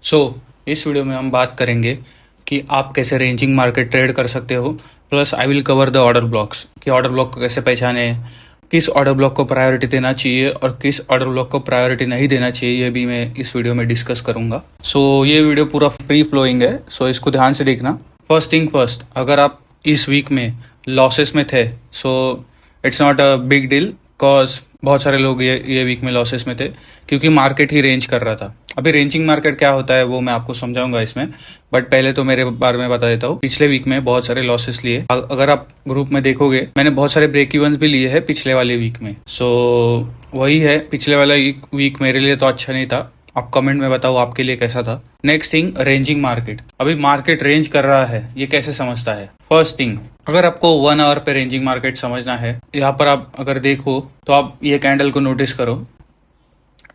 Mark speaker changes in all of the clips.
Speaker 1: सो इस वीडियो में हम बात करेंगे कि आप कैसे रेंजिंग मार्केट ट्रेड कर सकते हो। Plus I will cover the order blocks कि ऑर्डर ब्लॉक को कैसे पहचाने, किस ऑर्डर ब्लॉक को प्रायोरिटी देना चाहिए और किस ऑर्डर ब्लॉक को प्रायोरिटी नहीं देना चाहिए, ये भी मैं इस वीडियो में डिस्कस करूंगा। सो ये वीडियो पूरा फ्री फ्लोइंग है, सो इसको ध्यान से देखना। फर्स्ट थिंग फर्स्ट, अगर आप इस वीक में लॉसेस में थे so it's not a big deal, cause बहुत सारे लोग ये वीक में लॉसेस में थे क्योंकि मार्केट ही रेंज कर रहा था। अभी रेंजिंग मार्केट क्या होता है वो मैं आपको समझाऊंगा इसमें, बट पहले तो मेरे बारे में बता देता हूँ। पिछले वीक में बहुत सारे लॉसेस लिए, अगर आप ग्रुप में देखोगे मैंने बहुत सारे ब्रेक इवन्स भी लिए हैं पिछले वाले वीक में। सो वही है, पिछले वाला वीक मेरे लिए तो अच्छा नहीं था। आप कमेंट में बताओ आपके लिए कैसा था। Next thing, ranging market. अभी मार्केट रेंज कर रहा है, ये कैसे समझता है। फर्स्ट थिंग, अगर आपको 1 आवर पे रेंजिंग मार्केट समझना है, यहाँ पर आप अगर देखो तो आप ये कैंडल को नोटिस करो,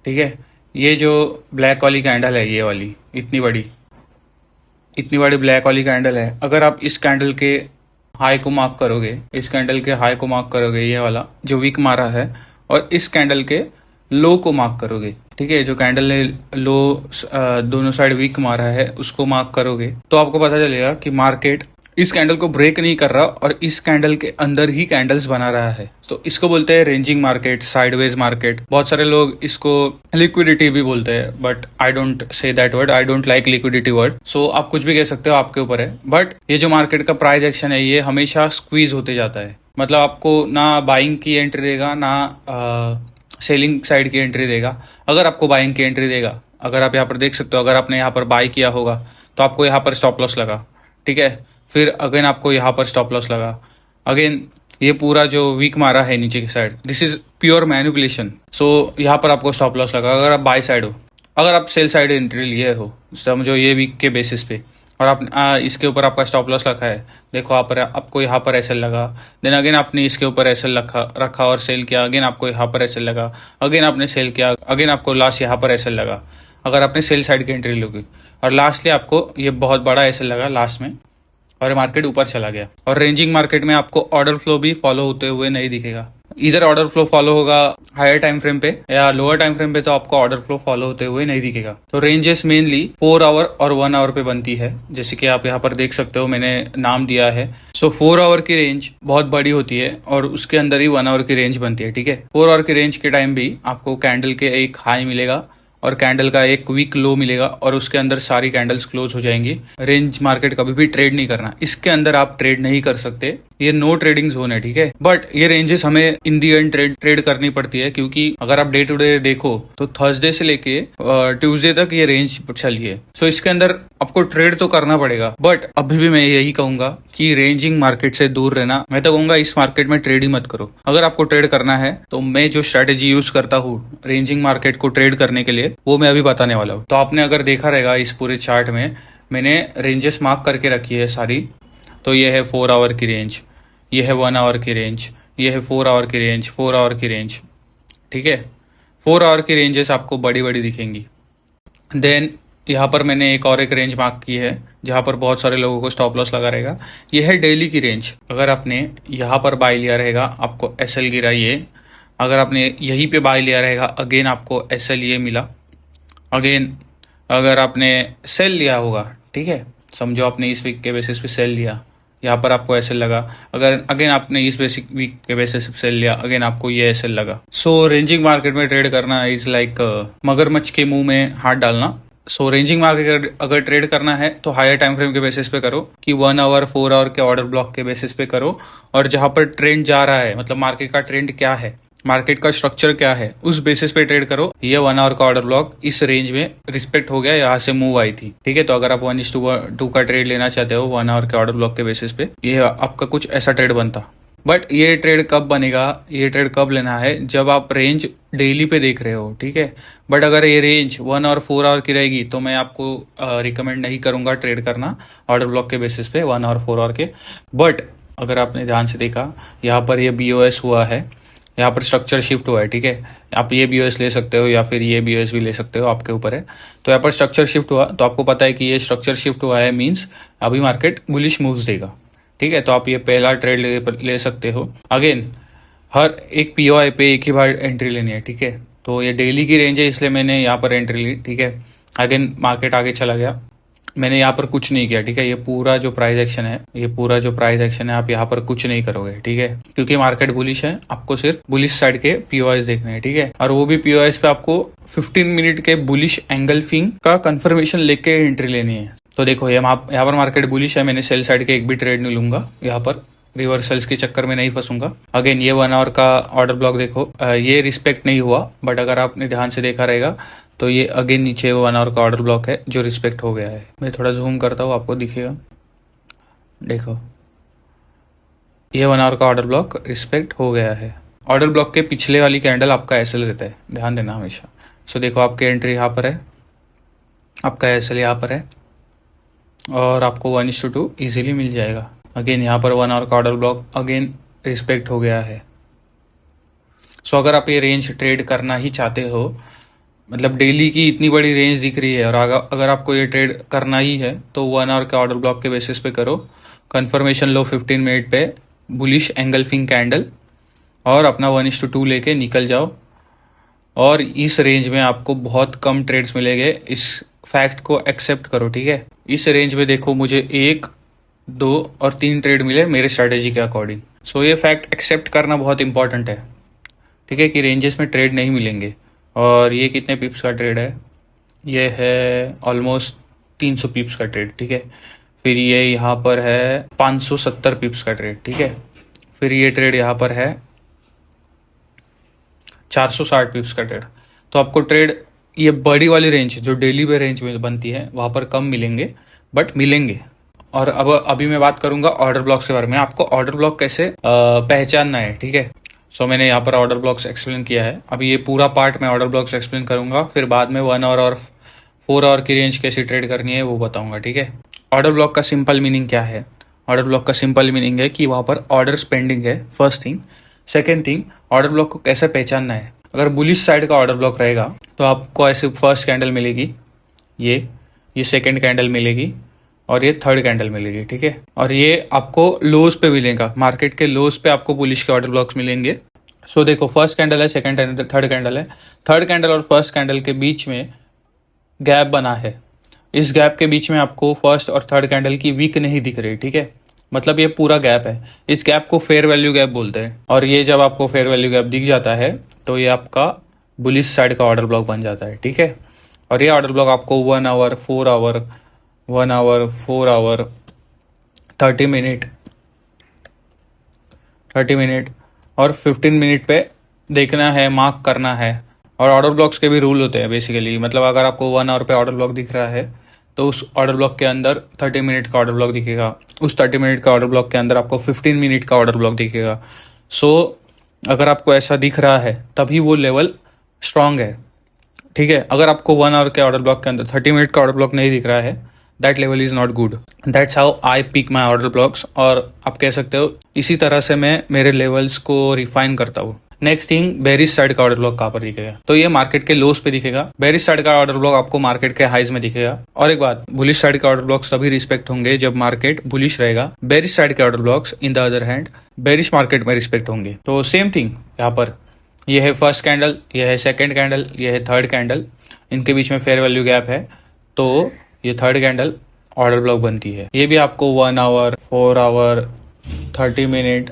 Speaker 1: ठीक है। ये जो ब्लैक वाली कैंडल है, ये वाली इतनी बड़ी ब्लैक वाली कैंडल है। अगर आप इस कैंडल के हाई को मार्क करोगे, इस कैंडल के हाई को मार्क करोगे, ये वाला जो वीक मारा है, और इस कैंडल के लो को मार्क करोगे, ठीक है। जो कैंडल ने लो दोनों साइड वीक मारा है उसको मार्क करोगे तो आपको पता चलेगा कि मार्केट इस कैंडल को ब्रेक नहीं कर रहा और इस कैंडल के अंदर ही कैंडल्स बना रहा है। तो इसको बोलते हैं रेंजिंग मार्केट, साइडवेज मार्केट। बहुत सारे लोग इसको लिक्विडिटी भी बोलते हैं, but I don't say that word, I don't like liquidity word. So आप कुछ भी कह सकते हो, आपके ऊपर है। बट ये जो मार्केट का प्राइस एक्शन है ये हमेशा स्क्वीज होते जाता है। मतलब आपको ना बाइंग की एंट्री देगा ना सेलिंग साइड की एंट्री देगा। अगर आपको बाइंग की एंट्री देगा, अगर आप यहाँ पर देख सकते हो, अगर आपने यहाँ पर बाई किया होगा तो आपको यहाँ पर स्टॉप लॉस लगा, ठीक है। फिर अगेन आपको यहाँ पर स्टॉप लॉस लगा, अगेन ये पूरा जो वीक मारा है नीचे की side, this is pure manipulation. So यहाँ पर आपको स्टॉप लॉस लगा अगर आप बाई साइड हो। अगर आप सेल साइड एंट्री लिए हो समझो ये वीक के बेसिस पे, और आप इसके ऊपर आपका स्टॉप लॉस रखा है, देखो आपको यहाँ पर एसएल लगा, देन अगेन आपने इसके ऊपर एसएल रखा और सेल किया, अगेन आपको यहाँ पर एसएल लगा, अगेन आपने सेल किया, अगेन आपको लास्ट यहाँ पर एसएल लगा। अगर आपने सेल साइड की एंट्री लोगी और लास्टली आपको ये बहुत बड़ा एसएल लगा लास्ट में और मार्केट ऊपर चला गया। और रेंजिंग मार्केट में आपको ऑर्डर फ्लो भी फॉलो होते हुए नहीं दिखेगा। इधर ऑर्डर फ्लो फॉलो होगा हायर टाइम फ्रेम पे या लोअर टाइम फ्रेम पे, तो आपको ऑर्डर फ्लो फॉलो होते हुए नहीं दिखेगा। तो रेंजेस मेनली 4 आवर और 1 आवर पे बनती है, जैसे कि आप यहाँ पर देख सकते हो मैंने नाम दिया है। सो 4 आवर की रेंज बहुत बड़ी होती है और उसके अंदर ही 1 आवर की रेंज बनती है, ठीक है। 4 आवर की रेंज के टाइम भी आपको कैंडल के एक हाई मिलेगा और कैंडल का एक वीक लो मिलेगा और उसके अंदर सारी कैंडल्स क्लोज हो जाएंगी। रेंज मार्केट कभी भी ट्रेड नहीं करना, इसके अंदर आप ट्रेड नहीं कर सकते, ये नो ट्रेडिंग जोन है, ठीक है। बट ये रेंजेस हमें इन दी एंड ट्रेड करनी पड़ती है, क्योंकि अगर आप डे टू डे देखो तो थर्सडे से लेके ट्यूसडे तक ये रेंज चली है। सो इसके अंदर आपको ट्रेड तो करना पड़ेगा, बट अभी भी मैं यही कहूंगा कि रेंजिंग मार्केट से दूर रहना। मैं तो कहूंगा इस मार्केट में ट्रेड ही मत करो। अगर आपको ट्रेड करना है तो मैं जो स्ट्रेटेजी यूज करता हूँ रेंजिंग मार्केट को ट्रेड करने के लिए, वो मैं अभी बताने वाला हूँ। तो आपने अगर देखा रहेगा इस पूरे चार्ट में मैंने रेंजेस मार्क करके रखी है सारी। तो ये है 4 आवर की रेंज, ये है 1 आवर की रेंज, ये है 4 आवर की रेंज, 4 आवर की रेंज, ठीक है। 4 आवर की रेंजेस आपको बड़ी बड़ी दिखेंगी। देन यहाँ पर मैंने एक और एक रेंज मार्क की है जहाँ पर बहुत सारे लोगों को स्टॉप लॉस लगा रहेगा। ये है डेली की रेंज। अगर आपने यहाँ पर बाय लिया रहेगा आपको एसएल गिरा ये, अगर आपने यहीं पे बाय लिया रहेगा अगेन आपको एसएल ये मिला, अगेन अगर आपने सेल लिया होगा, ठीक है, समझो आपने इस वीक के बेसिस पे सेल लिया, यहाँ पर आपको एसएल लगा, अगर अगेन आपने इस बेसिक वीक के बेसिस पे सेल लिया, अगेन आपको ये एसएल लगा। सो रेंजिंग मार्केट में ट्रेड करना इज लाइक मगरमच्छ के मुंह में हाथ डालना। सो रेंजिंग मार्केट अगर ट्रेड करना है तो हायर टाइम फ्रेम के बेसिस पे करो, कि 1 आवर 4 आवर के ऑर्डर ब्लॉक के बेसिस पे करो, और जहां पर ट्रेंड जा रहा है, मतलब मार्केट का ट्रेंड क्या है, मार्केट का स्ट्रक्चर क्या है, उस बेसिस पे ट्रेड करो। ये 1 आवर का ऑर्डर ब्लॉक इस रेंज में रिस्पेक्ट हो गया, यहाँ से मूव आई थी, ठीक है। तो अगर आप 1:2 का ट्रेड लेना चाहते हो 1 आवर के ऑर्डर ब्लॉक के बेसिस पे, ये आपका कुछ ऐसा ट्रेड बनता। बट ये ट्रेड कब बनेगा, ये ट्रेड कब लेना है, जब आप रेंज डेली पे देख रहे हो, ठीक है। बट अगर ये रेंज 1 और 4 आवर की रहेगी तो मैं आपको रिकमेंड नहीं करूंगा ट्रेड करना ऑर्डर ब्लॉक के बेसिस पे 1 और 4 आवर के। बट अगर आपने ध्यान से देखा यहाँ पर ये BOS हुआ है, यहाँ पर स्ट्रक्चर शिफ्ट हुआ है, ठीक है। आप ये BOS ले सकते हो या फिर ये BOS भी ले सकते हो, आपके ऊपर है। तो यहाँ पर स्ट्रक्चर शिफ्ट हुआ तो आपको पता है कि ये स्ट्रक्चर शिफ्ट हुआ है, मीन्स अभी मार्केट बुलिश मूव्स देगा, ठीक है। तो आप ये पहला ट्रेड ले सकते हो। अगेन हर एक POI पे एक ही बार एंट्री लेनी है, ठीक है। तो ये डेली की रेंज है इसलिए मैंने यहाँ पर एंट्री ली, ठीक है। अगेन मार्केट आगे चला गया, मैंने यहाँ पर कुछ नहीं किया, ठीक है। ये पूरा जो प्राइस एक्शन है आप यहाँ पर कुछ नहीं करोगे, ठीक है, क्योंकि मार्केट बुलिश है। आपको सिर्फ बुलिश साइड के पीओएस देखने हैं, ठीक है, और वो भी पीओएस पे आपको 15 मिनट के बुलिश एंगल्फिंग का कंफर्मेशन लेके एंट्री लेनी है। तो देखो यहाँ पर मार्केट बुलिश है, मैंने सेल साइड के एक भी ट्रेड नहीं लूंगा, यहाँ पर रिवर्सल्स के चक्कर में नहीं फंसूंगा। अगेन ये 1 आवर का ऑर्डर ब्लॉक देखो, ये रिस्पेक्ट नहीं हुआ, बट अगर आपने ध्यान से देखा रहेगा तो ये अगेन नीचे 1 आवर का ऑर्डर ब्लॉक है जो रिस्पेक्ट हो गया है। मैं थोड़ा जूम करता हूँ, आपको दिखेगा, देखो ये 1 आवर का ऑर्डर ब्लॉक रिस्पेक्ट हो गया है। ऑर्डर ब्लॉक के पिछले वाली कैंडल आपका एसएल रहता है, ध्यान देना हमेशा। सो देखो आपकी एंट्री यहाँ पर है, आपका एसएल यहाँ पर है, और आपको 1:2 ईजिली मिल जाएगा। अगेन यहाँ पर 1 आवर का ऑर्डर ब्लॉक अगेन रिस्पेक्ट हो गया है। सो अगर आप ये रेंज ट्रेड करना ही चाहते हो, मतलब डेली की इतनी बड़ी रेंज दिख रही है और अगर आपको ये ट्रेड करना ही है तो 1 आवर के ऑर्डर ब्लॉक के बेसिस पे करो, कंफर्मेशन लो 15 मिनट पे बुलिश एंगल्फिंग कैंडल, और अपना 1:2 लेके निकल जाओ। और इस रेंज में आपको बहुत कम ट्रेड्स मिलेंगे, इस फैक्ट को एक्सेप्ट करो, ठीक है। इस रेंज में देखो मुझे 1, 2 और 3 ट्रेड मिले मेरे स्ट्रेटेजी के अकॉर्डिंग। सो ये फैक्ट एक्सेप्ट करना बहुत इंपॉर्टेंट है, ठीक है, कि रेंजेस में ट्रेड नहीं मिलेंगे। और ये कितने पिप्स का ट्रेड है, ये है ऑलमोस्ट 300 पिप्स का ट्रेड, ठीक है। फिर ये यहाँ पर है 570 पिप्स का ट्रेड, ठीक है। फिर ये ट्रेड यहाँ पर है 460 पिप्स का ट्रेड। तो आपको ट्रेड ये बड़ी वाली रेंज जो डेली पे रेंज में बनती है वहाँ पर कम मिलेंगे, बट मिलेंगे। और अब अभी मैं बात करूंगा ऑर्डर ब्लॉक्स के बारे में। आपको ऑर्डर ब्लॉक कैसे पहचानना है, ठीक है। सो मैंने यहाँ पर ऑर्डर ब्लॉक्स एक्सप्लेन किया है, अभी ये पूरा पार्ट मैं ऑर्डर ब्लॉक्स एक्सप्लेन करूंगा, फिर बाद में 1 आवर और 4 आवर की रेंज कैसी ट्रेड करनी है वो बताऊंगा, ठीक है। ऑर्डर ब्लॉक का सिंपल मीनिंग क्या है? ऑर्डर ब्लॉक का सिंपल मीनिंग है कि वहाँ पर ऑर्डर पेंडिंग है, first thing. Second thing, order block को कैसे पहचानना है। अगर बुलिश साइड का ऑर्डर ब्लॉक रहेगा तो आपको ऐसे फर्स्ट कैंडल मिलेगी, ये सेकेंड कैंडल मिलेगी और ये थर्ड कैंडल मिलेगी, ठीक है। और ये आपको लोज पे मिलेगा, मार्केट के लोज पे आपको बुलिश के ऑर्डर ब्लॉक्स मिलेंगे। सो देखो फर्स्ट कैंडल है, सेकंड कैंडल, थर्ड कैंडल है। थर्ड कैंडल और फर्स्ट कैंडल के बीच में गैप बना है, इस गैप के बीच में आपको फर्स्ट और थर्ड कैंडल की वीक नहीं दिख रही, ठीक है। मतलब ये पूरा गैप है, इस गैप को फेयर वैल्यू गैप बोलते हैं। और ये जब आपको फेयर वैल्यू गैप दिख जाता है तो ये आपका बुलिश साइड का ऑर्डर ब्लॉक बन जाता है, ठीक है। और ये ऑर्डर ब्लॉक आपको 1 hour, 4 hour, 1 hour, 4 hour, 30 minute और 15 मिनट पे देखना है, मार्क करना है। और ऑर्डर ब्लॉक्स के भी रूल होते हैं बेसिकली, मतलब अगर आपको 1 आवर पे ऑर्डर ब्लॉक दिख रहा है तो उस ऑर्डर ब्लॉक के अंदर 30 मिनट का ऑर्डर ब्लॉक दिखेगा, उस 30 मिनट का ऑर्डर ब्लॉक के अंदर आपको 15 मिनट का ऑर्डर ब्लॉक दिखेगा। सो अगर आपको ऐसा दिख रहा है तभी वो लेवल स्ट्रांग है, ठीक है। अगर आपको 1 आवर के ऑर्डर ब्लॉक के अंदर 30 मिनट का ऑर्डर ब्लॉक नहीं दिख रहा है, that level is not good. That's how I pick my order blocks. और आप कह सकते हो इसी तरह से मैं मेरे लेवल्स को रिफाइन करता हूँ। नेक्स्ट थिंग, बेरिश साइड का ऑर्डर ब्लॉक कहाँ पर दिखेगा, तो ये मार्केट के लोस पे दिखेगा। बेरिश साइड का ऑर्डर ब्लॉक आपको मार्केट के हाइज में दिखेगा। और एक बात, बुलिश साइड के ऑर्डर ब्लॉक्स तभी रिस्पेक्ट होंगे जब मार्केट बुलिश रहेगा। बेरिश साइड के order blocks in the other hand bearish market में रिस्पेक्ट होंगे। तो सेम थिंग यहाँ पर, ये है फर्स्ट कैंडल, ये है सेकेंड कैंडल, ये है थर्ड कैंडल, इनके बीच में फेयर वैल्यू गैप है, तो ये थर्ड कैंडल ऑर्डर ब्लॉक बनती है। ये भी आपको 1 आवर, 4 आवर, 30 मिनट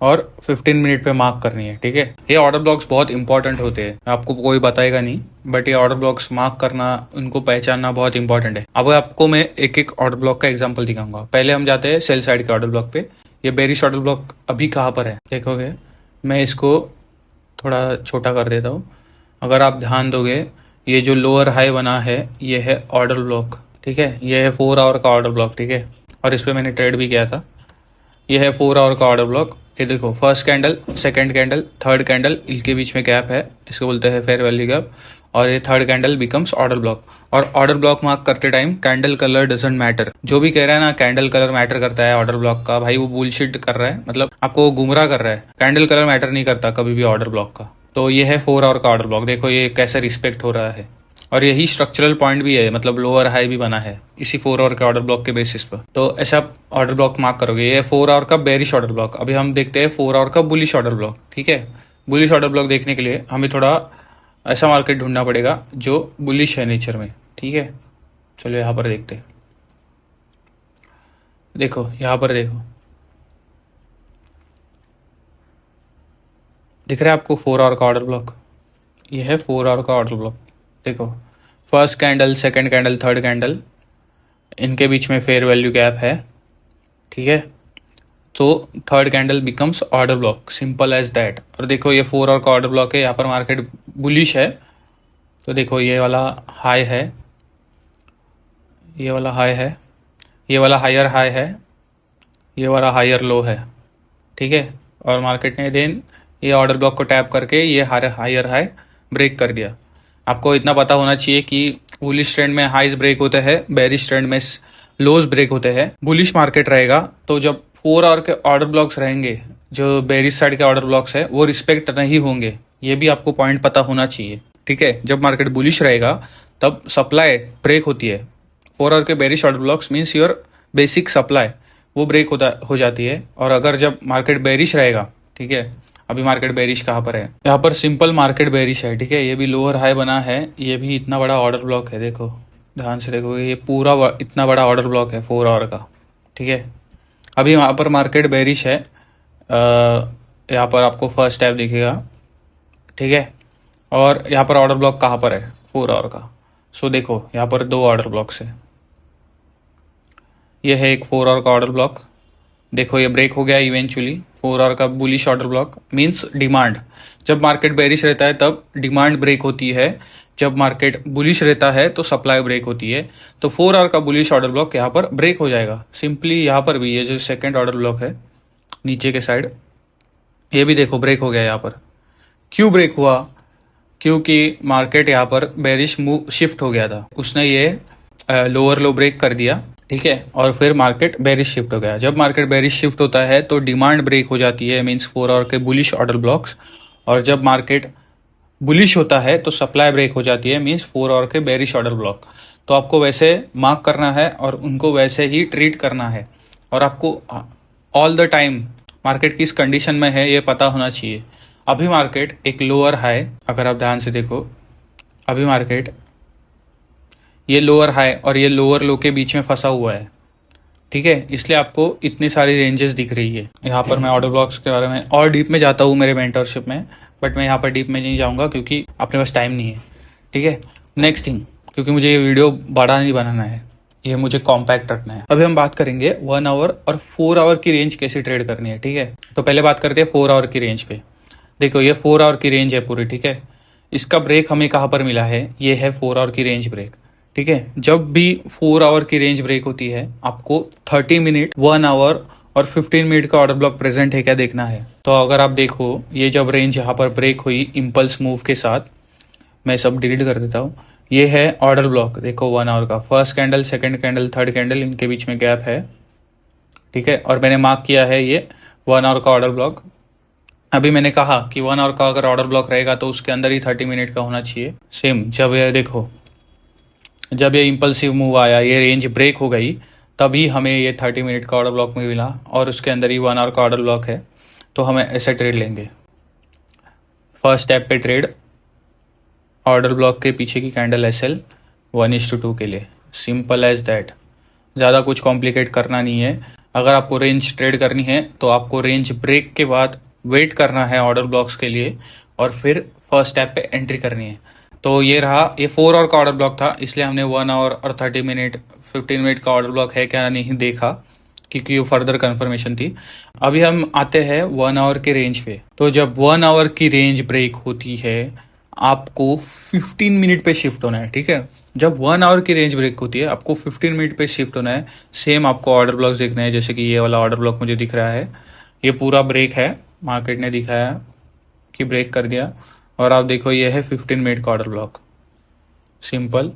Speaker 1: और 15 मिनट पे मार्क करनी है, ठीक है। ये ऑर्डर ब्लॉक्स बहुत इंपॉर्टेंट होते हैं, आपको कोई बताएगा नहीं, बट ये ऑर्डर ब्लॉक्स मार्क करना, उनको पहचानना बहुत इंपॉर्टेंट है। अब आपको मैं एक एक ऑर्डर ब्लॉक का एग्जांपल दिखाऊंगा। पहले हम जाते हैं सेल साइड के ऑर्डर ब्लॉक पे। ये बेरिश ऑर्डर ब्लॉक अभी कहाँ पर है देखोगे, मैं इसको थोड़ा छोटा कर देता हूँ। अगर आप ध्यान दोगे, ये जो लोअर हाई बना है ये है ऑर्डर ब्लॉक, ठीक है। ये है 4 आवर का ऑर्डर ब्लॉक, ठीक है, और इस पर मैंने ट्रेड भी किया था। ये है 4 आवर का ऑर्डर ब्लॉक। ये देखो first candle, second candle, third candle, इनके बीच में गैप है, इसको बोलते हैं फेयर वैल्यू गैप। और ये third candle becomes order block. और ऑर्डर ब्लॉक मार्क करते time candle colour doesn't matter. जो भी कह रहा है ना कैंडल कलर मैटर करता है ऑर्डर ब्लॉक का, भाई वो बुलशिट कर रहा है, मतलब आपको गुमराह कर रहा है। कैंडल कलर मैटर नहीं करता कभी भी ऑर्डर ब्लॉक का। तो ये है 4 आवर का ऑर्डर ब्लॉक, देखो ये कैसे रिस्पेक्ट हो रहा है। और यही स्ट्रक्चरल पॉइंट भी है, मतलब लोअर हाई भी बना है इसी 4 आवर के ऑर्डर ब्लॉक के बेसिस पर। तो ऐसा आप ऑर्डर ब्लॉक मार्क करोगे। ये 4 आवर का बेरिश ऑर्डर ब्लॉक। अभी हम देखते हैं 4 आवर का बुलिश ऑर्डर ब्लॉक, ठीक है। बुलिश ऑर्डर ब्लॉक देखने के लिए हमें थोड़ा ऐसा मार्केट ढूंढना पड़ेगा जो बुलिश है नेचर में, ठीक है। चलो यहाँ पर देखते हैं। देखो यहाँ पर देखो, दिख रहा है आपको 4 आवर का ऑर्डर ब्लॉक। ये है 4 आवर का ऑर्डर ब्लॉक। देखो first candle, second candle, third candle, इनके बीच में फेयर वैल्यू गैप है, ठीक है। तो third candle becomes order block, simple as that. और देखो ये 4 आवर का ऑर्डर ब्लॉक है, यहाँ पर मार्केट बुलिश है। तो देखो ये वाला हाई है, ये वाला हाई है, ये वाला हायर हाई है, ये वाला हायर लो है, ठीक है। और मार्केट ने देन ये ऑर्डर ब्लॉक को टैप करके ये हायर हाई ब्रेक कर दिया। आपको इतना पता होना चाहिए कि बुलिश ट्रेंड में हाइज ब्रेक होते हैं, बेरिश ट्रेंड में लोज ब्रेक होते हैं। बुलिश मार्केट रहेगा तो जब 4 आवर के ऑर्डर ब्लॉक्स रहेंगे, जो बेरिश साइड के ऑर्डर ब्लॉक्स है वो रिस्पेक्ट नहीं होंगे। ये भी आपको पॉइंट पता होना चाहिए, ठीक है। जब मार्केट बुलिश रहेगा तब सप्लाई ब्रेक होती है। 4 आवर के bearish order blocks means your basic supply वो ब्रेक हो जाती है। और अगर जब मार्केट बेरिश रहेगा, ठीक है, अभी मार्केट बेरिश कहाँ पर है, यहाँ पर सिंपल मार्केट बेरिश है, ठीक है। ये भी लोअर हाई बना है, ये भी इतना बड़ा ऑर्डर ब्लॉक है, देखो ध्यान से देखो, ये पूरा इतना बड़ा ऑर्डर ब्लॉक है 4 आवर का, ठीक है। अभी वहाँ पर मार्केट बेरिश है, यहाँ पर आपको फर्स्ट टैप दिखेगा, ठीक है। और यहाँ पर ऑर्डर ब्लॉक कहाँ पर है, 4 आवर का। सो देखो यहाँ पर 2 ऑर्डर ब्लॉक्स है, ये है एक 4 आवर का ऑर्डर ब्लॉक। देखो ये ब्रेक हो गया इवेंचुअली। 4 आवर का bullish order block means demand. जब मार्केट बेरिश रहता है तब डिमांड ब्रेक होती है, जब मार्केट बुलिश रहता है तो सप्लाई ब्रेक होती है। तो 4 आवर का बुलिश ऑर्डर ब्लॉक यहाँ पर ब्रेक हो जाएगा सिंपली। यहाँ पर भी ये जो सेकेंड ऑर्डर ब्लॉक है नीचे के साइड, ये भी देखो ब्रेक हो गया यहाँ पर। क्यों ब्रेक हुआ? क्योंकि मार्केट यहाँ पर बेरिश मूव शिफ्ट हो गया था, उसने ये लोअर लो ब्रेक कर दिया, ठीक है। और फिर मार्केट बेरिश शिफ्ट हो गया। जब मार्केट बेरिश शिफ्ट होता है तो डिमांड ब्रेक हो जाती है, मींस 4 आवर के बुलिश ऑर्डर ब्लॉक्स। और जब मार्केट बुलिश होता है तो सप्लाई ब्रेक हो जाती है, मींस 4 आवर के बेरिश ऑर्डर ब्लॉक। तो आपको वैसे मार्क करना है और उनको वैसे ही ट्रीट करना है। और आपको ऑल द टाइम मार्केट किस कंडीशन में है ये पता होना चाहिए। अभी मार्केट एक लोअर हाई, अगर आप ध्यान से देखो, अभी मार्केट ये लोअर हाई और ये लोअर लो के बीच में फंसा हुआ है, ठीक है। इसलिए आपको इतनी सारी रेंजेस दिख रही है। यहाँ पर मैं ऑर्डर ब्लॉक्स के बारे में और डीप में जाता हूँ मेरे मेंटरशिप में, बट मैं यहाँ पर डीप में नहीं जाऊँगा क्योंकि अपने पास टाइम नहीं है, ठीक है। नेक्स्ट थिंग, क्योंकि मुझे ये वीडियो बड़ा नहीं बनाना है, ये मुझे कॉम्पैक्ट रखना है। अभी हम बात करेंगे 1 आवर और 4 आवर की रेंज कैसे ट्रेड करनी है, ठीक है। तो पहले बात करते हैं 4 आवर की रेंज पे। देखो ये 4 आवर की रेंज है पूरी, ठीक है। इसका ब्रेक हमें कहाँ पर मिला है, ये है 4 आवर की रेंज ब्रेक, ठीक है। जब भी 4 आवर की रेंज ब्रेक होती है आपको 30 मिनट, 1 आवर और 15 मिनट का ऑर्डर ब्लॉक प्रेजेंट है क्या देखना है। तो अगर आप देखो ये जब रेंज यहाँ पर ब्रेक हुई इम्पल्स मूव के साथ, मैं सब डिलीट कर देता हूँ, ये है ऑर्डर ब्लॉक। देखो 1 आवर का first candle, second candle, third candle, इनके बीच में गैप है, ठीक है। और मैंने मार्क किया है ये 1 आवर का ऑर्डर ब्लॉक। अभी मैंने कहा कि 1 आवर का अगर ऑर्डर ब्लॉक रहेगा तो उसके अंदर ही 30 मिनट का होना चाहिए। सेम जब ये देखो, जब ये इम्पल्सिव मूव आया, ये रेंज ब्रेक हो गई, तभी हमें ये 30 मिनट का ऑर्डर ब्लॉक में मिला और उसके अंदर ही 1 आवर का ऑर्डर ब्लॉक है। तो हमें ऐसे ट्रेड लेंगे। फर्स्ट स्टेप पे ट्रेड ऑर्डर ब्लॉक के पीछे की कैंडल SL 1:2 के लिए, सिंपल एज दैट। ज़्यादा कुछ कॉम्प्लिकेट करना नहीं है। अगर आपको रेंज ट्रेड करनी है तो आपको रेंज ब्रेक के बाद वेट करना है ऑर्डर ब्लॉक्स के लिए और फिर फर्स्ट स्टेप पे एंट्री करनी है। तो ये रहा, ये 4 आवर का ऑर्डर ब्लॉक था, इसलिए हमने 1 आवर और 30 मिनट 15 मिनट का ऑर्डर ब्लॉक है क्या नहीं देखा, क्योंकि वो फर्दर कंफर्मेशन थी। अभी हम आते हैं 1 आवर के रेंज पे। तो जब 1 आवर की रेंज ब्रेक होती है आपको 15 मिनट पे शिफ्ट होना है, ठीक है। जब 1 आवर की रेंज ब्रेक होती है आपको 15 मिनट पे शिफ्ट होना है। सेम आपको ऑर्डर ब्लॉक्स देखने हैं, जैसे कि ये वाला ऑर्डर ब्लॉक मुझे दिख रहा है, ये पूरा ब्रेक है, मार्केट ने दिखाया कि ब्रेक कर दिया। और आप देखो ये है 15 मिनट का ऑर्डर ब्लॉक, सिंपल।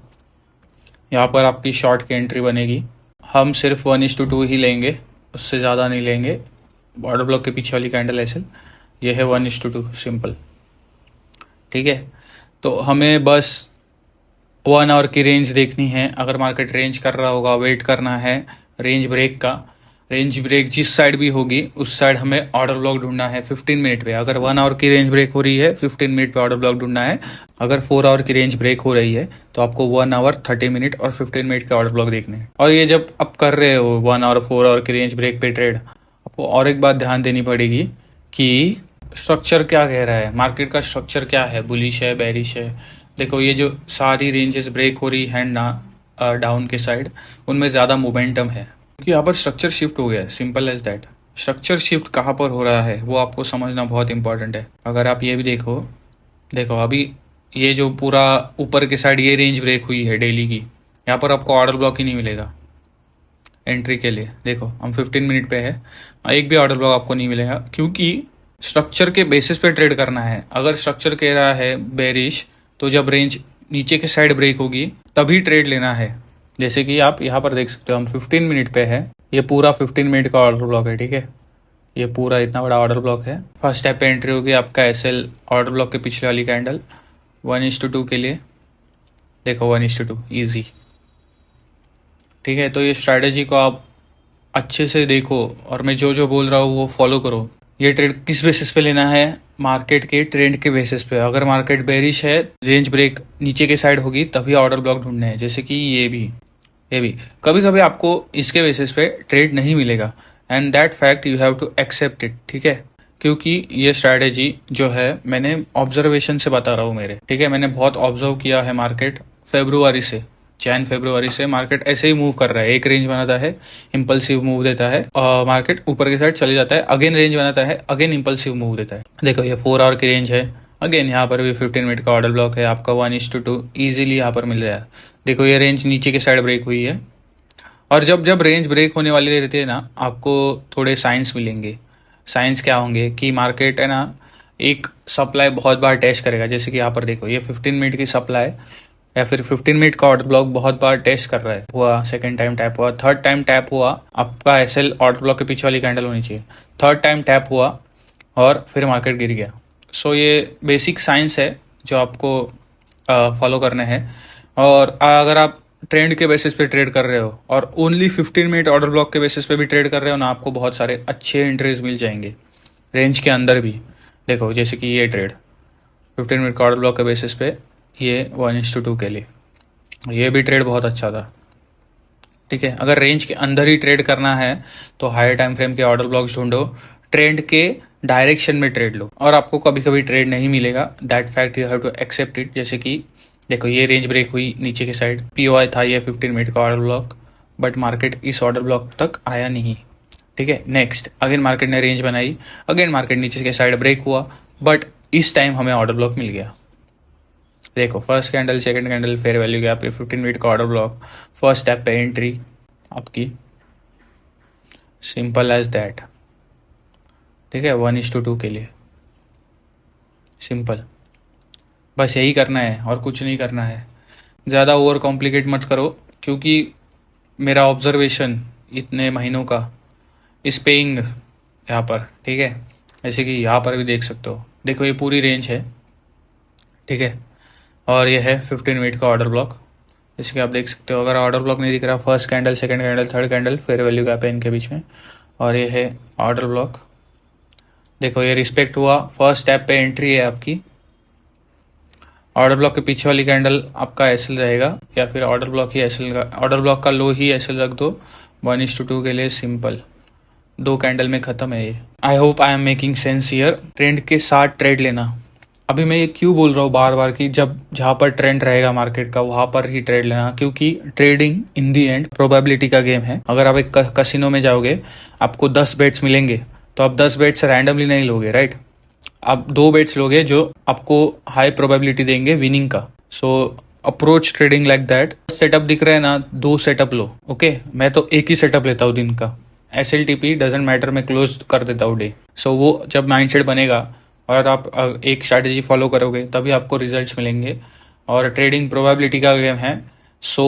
Speaker 1: यहाँ पर आपकी शॉर्ट की एंट्री बनेगी। हम सिर्फ 1:2 ही लेंगे, उससे ज़्यादा नहीं लेंगे। ऑर्डर ब्लॉक के पीछे वाली कैंडल SL, ये है 1:2, सिंपल, ठीक है। तो हमें बस 1 आवर की रेंज देखनी है। अगर मार्केट रेंज कर रहा होगा, वेट करना है रेंज ब्रेक का। रेंज ब्रेक जिस साइड भी होगी उस साइड हमें ऑर्डर ब्लॉक ढूंढना है 15 मिनट पे। अगर 1 आवर की रेंज ब्रेक हो रही है 15 मिनट पे ऑर्डर ब्लॉक ढूंढना है। अगर 4 आवर की रेंज ब्रेक हो रही है तो आपको 1 आवर 30 मिनट और 15 मिनट के ऑर्डर ब्लॉक देखने हैं। और ये जब आप कर रहे हो 1 आवर 4 आवर की रेंज ब्रेक पे ट्रेड, आपको और एक बात ध्यान देनी पड़ेगी कि स्ट्रक्चर क्या कह रहा है, मार्केट का स्ट्रक्चर क्या है, बुलिश है बेरिश है। देखो ये जो सारी रेंजेस ब्रेक हो रही है ना डाउन के साइड, उनमें ज़्यादा मोमेंटम है क्योंकि यहाँ पर स्ट्रक्चर शिफ्ट हो गया है। Simple as that. Structure shift कहाँ पर हो रहा है वो आपको समझना बहुत इंपॉर्टेंट है। अगर आप ये भी देखो अभी ये जो पूरा ऊपर के साइड ये रेंज ब्रेक हुई है डेली की, यहाँ पर आपको ऑर्डर ब्लॉक ही नहीं मिलेगा एंट्री के लिए। देखो हम 15 मिनट पे है, एक भी ऑर्डर ब्लॉक आपको नहीं मिलेगा क्योंकि स्ट्रक्चर के बेसिस पे ट्रेड करना है। अगर स्ट्रक्चर कह रहा है बेरिश, तो जब रेंज नीचे के साइड ब्रेक होगी तभी ट्रेड लेना है। जैसे कि आप यहाँ पर देख सकते हो हम 15 मिनट पे है, ये पूरा 15 मिनट का ऑर्डर ब्लॉक है, ठीक है। ये पूरा इतना बड़ा ऑर्डर ब्लॉक है। फर्स्ट स्टेप पे एंट्री होगी आपका एसएल ऑर्डर ब्लॉक के पिछले वाली कैंडल 1:2 के लिए। देखो 1:2 ईजी, ठीक है। तो ये स्ट्रैटेजी को आप अच्छे से देखो और मैं जो जो बोल रहा हूँ वो फॉलो करो। ये ट्रेड किस बेसिस पे लेना है, मार्केट के ट्रेंड के बेसिस पे। अगर मार्केट बेरिश है, रेंज ब्रेक नीचे के साइड होगी तभी ऑर्डर ब्लॉक ढूंढने हैं। जैसे कि ये भी कभी कभी आपको इसके बेसिस पे ट्रेड नहीं मिलेगा and that fact you have to accept it, ठीक है। क्योंकि ये स्ट्रैटेजी जो है मैंने ऑब्जर्वेशन से बता रहा हूँ मेरे, ठीक है। मैंने बहुत ऑब्जर्व किया है मार्केट फरवरी से मार्केट ऐसे ही मूव कर रहा है। एक रेंज बनाता है, इम्पल्सिव मूव देता है, मार्केट ऊपर के साइड चले जाता है, अगेन रेंज बनाता है, अगेन इम्पल्सिव मूव देता है। देखो ये 4 आवर की रेंज है, अगेन यहाँ पर भी 15 मिनट का ऑर्डर ब्लॉक है आपका 1:2 ईजिली यहाँ पर मिल रहा है। देखो ये रेंज नीचे के साइड ब्रेक हुई है और जब रेंज ब्रेक होने वाली रहती है ना, आपको थोड़े साइंस मिलेंगे। साइंस क्या होंगे कि मार्केट है ना एक सप्लाई बहुत बार टेस्ट करेगा। जैसे कि यहाँ पर देखो ये 15 मिनट की सप्लाई या फिर 15 मिनट का ऑर्डर ब्लॉक बहुत बार टेस्ट कर रहा है। हुआ, सेकंड टाइम टैप हुआ, थर्ड टाइम टैप हुआ, आपका एसएल ऑर्डर ब्लॉक के पीछे वाली कैंडल होनी चाहिए। थर्ड टाइम टैप हुआ और फिर मार्केट गिर गया। सो ये बेसिक साइंस है जो आपको फॉलो करने हैं। और अगर आप ट्रेंड के बेसिस पे ट्रेड कर रहे हो और ओनली 15 मिनट ऑर्डर ब्लॉक के बेसिस पे भी ट्रेड कर रहे हो ना, आपको बहुत सारे अच्छे एंट्रीज मिल जाएंगे रेंज के अंदर भी। देखो जैसे कि ये ट्रेड 15 मिनट का ऑर्डर ब्लॉक के बेसिस पे, ये 1:2 के लिए, ये भी ट्रेड बहुत अच्छा था, ठीक है। अगर रेंज के अंदर ही ट्रेड करना है तो हायर टाइम फ्रेम के ऑर्डर ब्लॉक्स ढूंढो, ट्रेंड के डायरेक्शन में ट्रेड लो और आपको कभी कभी ट्रेड नहीं मिलेगा। That fact you have to accept it. जैसे कि देखो ये रेंज ब्रेक हुई नीचे के साइड, पीओआई था ये 15 मिनट का ऑर्डर ब्लॉक, बट मार्केट इस ऑर्डर ब्लॉक तक आया नहीं, ठीक है। नेक्स्ट अगेन मार्केट ने रेंज बनाई, अगेन मार्केट नीचे के साइड ब्रेक हुआ, बट इस टाइम हमें ऑर्डर ब्लॉक मिल गया। देखो first candle, second candle, fair value gap, 15 minute का ऑर्डर ब्लॉक, फर्स्ट स्टेप पे एंट्री आपकी, सिंपल एज दैट, ठीक है। 1:2 के लिए सिंपल, बस यही करना है और कुछ नहीं करना है। ज़्यादा ओवर कॉम्प्लिकेट मत करो क्योंकि मेरा ऑब्जर्वेशन इतने महीनों का इस पेइंग यहाँ पर, ठीक है। जैसे कि यहाँ पर भी देख सकते हो, देखो ये पूरी रेंज है, ठीक है। और ये है 15 मिनट का ऑर्डर ब्लॉक, जैसे कि आप देख सकते हो। अगर ऑर्डर ब्लॉक नहीं दिख रहा, first candle, second candle, third candle, fair value gap है इनके बीच में, और ये है ऑर्डर ब्लॉक। देखो ये रिस्पेक्ट हुआ, फर्स्ट स्टेप पे एंट्री है आपकी। ऑर्डर ब्लॉक के पीछे वाली कैंडल आपका एसएल रहेगा या फिर ऑर्डर ब्लॉक ही एसएल का, ऑर्डर ब्लॉक का लो ही एसएल रख दो 1:2 के लिए। सिंपल, 2 कैंडल में खत्म है ये। I hope I am making sense here. Trend के साथ ट्रेड लेना, अभी मैं ये क्यों बोल रहा हूँ बार बार कि जब जहाँ पर ट्रेंड रहेगा मार्केट का वहाँ पर ही ट्रेड लेना, क्योंकि trading in the and probability का गेम है। अगर आप एक कसिनो में जाओगे, आपको 10 बेट्स मिलेंगे तो आप 10 बेट्स रैंडमली नहीं लोगे, राइट। आप 2 बेट्स लोगे जो आपको हाई प्रोबेबिलिटी देंगे विनिंग का। सो approach trading like that. Setup दिख रहा है ना, 2 सेटअप लो, ओके। मैं तो एक ही सेटअप लेता हूँ दिन का, SLTP डजेंट मैटर, मैं क्लोज कर देता हूँ डे। सो वो जब माइंडसेट बनेगा और आप एक स्ट्रैटेजी फॉलो करोगे तभी आपको रिजल्ट्स मिलेंगे। और ट्रेडिंग प्रोबेबिलिटी का गेम है। सो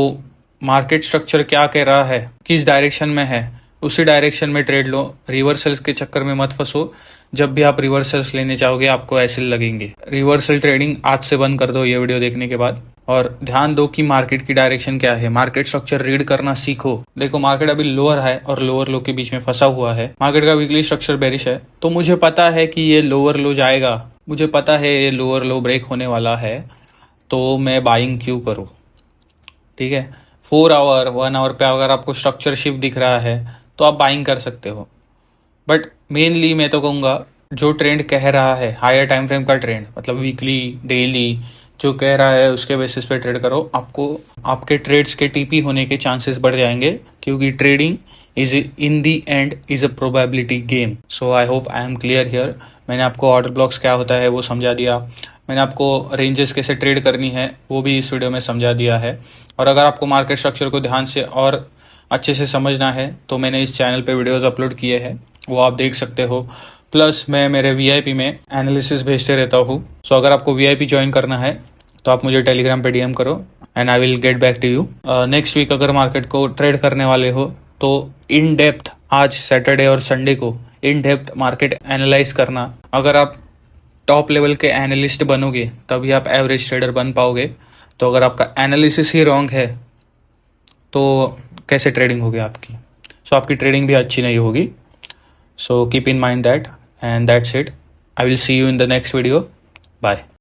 Speaker 1: मार्केट स्ट्रक्चर क्या कह रहा है, किस डायरेक्शन में है, उसी डायरेक्शन में ट्रेड लो। रिवर्सल्स के चक्कर में मत फंसो। जब भी आप रिवर्सल्स लेने चाहोगे आपको ऐसे लगेंगे। रिवर्सल ट्रेडिंग आज से बंद कर दो ये वीडियो देखने के बाद। और ध्यान दो कि मार्केट की डायरेक्शन क्या है, मार्केट स्ट्रक्चर रीड करना सीखो। देखो मार्केट अभी लोअर है और लोअर लो के बीच में फंसा हुआ है, मार्केट का वीकली स्ट्रक्चर बेरिश है, तो मुझे पता है कि ये लोअर लो जाएगा, मुझे पता है ये लोअर लो ब्रेक होने वाला है, तो मैं बाइंग क्यों करूँ। ठीक है, 4 आवर 1 आवर पे अगर आपको स्ट्रक्चर शिफ्ट दिख रहा है तो आप बाइंग कर सकते हो। बट मेनली मैं तो कहूँगा जो ट्रेंड कह रहा है, हायर टाइम फ्रेम का ट्रेंड, मतलब वीकली डेली जो कह रहा है उसके बेसिस पे ट्रेड करो। आपको आपके ट्रेड्स के टीपी होने के चांसेस बढ़ जाएंगे, क्योंकि trading is in the and is a probability game. So I hope I am clear here. मैंने आपको ऑर्डर ब्लॉक्स क्या होता है वो समझा दिया, मैंने आपको रेंजेस कैसे ट्रेड करनी है वो भी इस वीडियो में समझा दिया है। और अगर आपको मार्केट स्ट्रक्चर को ध्यान से और अच्छे से समझना है तो मैंने इस चैनल पे वीडियोस अपलोड किए हैं, वो आप देख सकते हो। प्लस मैं मेरे वीआईपी में एनालिसिस भेजते रहता हूँ। सो अगर आपको वीआईपी ज्वाइन करना है तो आप मुझे टेलीग्राम पे डीएम करो and I will get back to you. Next week अगर मार्केट को ट्रेड करने वाले हो तो इन डेप्थ आज सैटरडे और संडे को इन डेप्थ मार्केट एनालाइज करना। अगर आप टॉप लेवल के एनालिस्ट बनोगे तभी आप एवरेज ट्रेडर बन पाओगे। तो अगर आपका एनालिसिस ही रॉन्ग है तो कैसे ट्रेडिंग होगी आपकी। सो आपकी ट्रेडिंग भी अच्छी नहीं होगी। So keep in mind that and that's it. I will see you in the next video. Bye.